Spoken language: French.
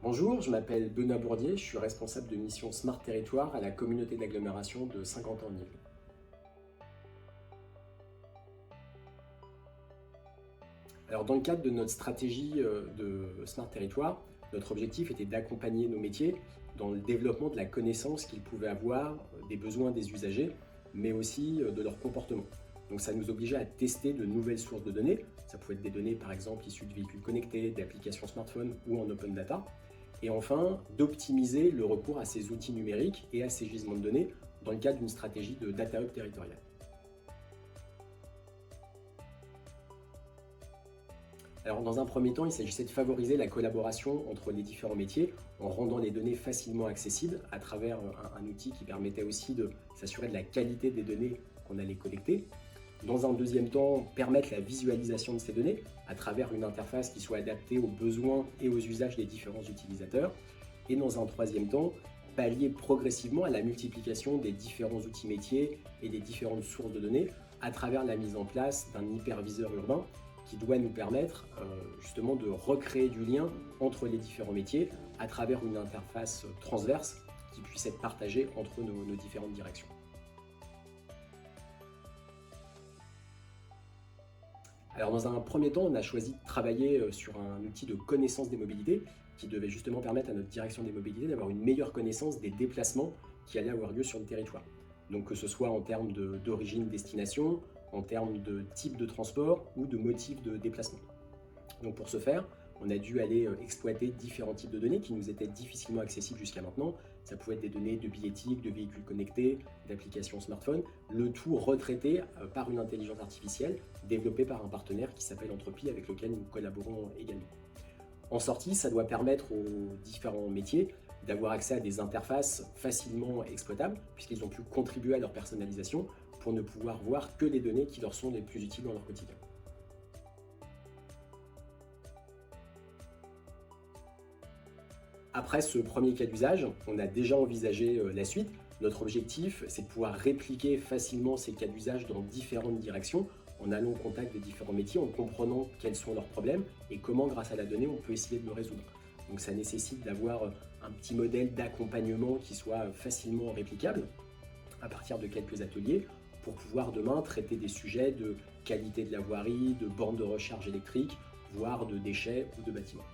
Bonjour, je m'appelle Benoît Bourdier, je suis responsable de mission Smart Territoire à la communauté d'agglomération de Saint-Quentin-en-Yvelines. Alors dans le cadre de notre stratégie de Smart Territoire, notre objectif était d'accompagner nos métiers dans le développement de la connaissance qu'ils pouvaient avoir des besoins des usagers, mais aussi de leur comportement. Donc ça nous obligeait à tester de nouvelles sources de données. Ça pouvait être des données par exemple issues de véhicules connectés, d'applications smartphones ou en open data. Et enfin, d'optimiser le recours à ces outils numériques et à ces gisements de données dans le cadre d'une stratégie de data hub territorial. Alors dans un premier temps, il s'agissait de favoriser la collaboration entre les différents métiers en rendant les données facilement accessibles à travers un outil qui permettait aussi de s'assurer de la qualité des données qu'on allait collecter. Dans un deuxième temps, permettre la visualisation de ces données à travers une interface qui soit adaptée aux besoins et aux usages des différents utilisateurs. Et dans un troisième temps, pallier progressivement à la multiplication des différents outils métiers et des différentes sources de données à travers la mise en place d'un hyperviseur urbain qui doit nous permettre justement de recréer du lien entre les différents métiers à travers une interface transverse qui puisse être partagée entre nos différentes directions. Alors dans un premier temps, on a choisi de travailler sur un outil de connaissance des mobilités qui devait justement permettre à notre direction des mobilités d'avoir une meilleure connaissance des déplacements qui allaient avoir lieu sur le territoire. Donc que ce soit en termes d'origine-destination, en termes de type de transport ou de motif de déplacement. Donc pour ce faire, on a dû aller exploiter différents types de données qui nous étaient difficilement accessibles jusqu'à maintenant. Ça pouvait être des données de billettique, de véhicules connectés, d'applications smartphone, le tout retraité par une intelligence artificielle développée par un partenaire qui s'appelle Entropy avec lequel nous collaborons également. En sortie, ça doit permettre aux différents métiers d'avoir accès à des interfaces facilement exploitables puisqu'ils ont pu contribuer à leur personnalisation pour ne pouvoir voir que les données qui leur sont les plus utiles dans leur quotidien. Après ce premier cas d'usage, on a déjà envisagé la suite. Notre objectif, c'est de pouvoir répliquer facilement ces cas d'usage dans différentes directions, en allant au contact des différents métiers, en comprenant quels sont leurs problèmes et comment, grâce à la donnée, on peut essayer de le résoudre. Donc ça nécessite d'avoir un petit modèle d'accompagnement qui soit facilement réplicable à partir de quelques ateliers pour pouvoir demain traiter des sujets de qualité de la voirie, de bornes de recharge électrique, voire de déchets ou de bâtiments.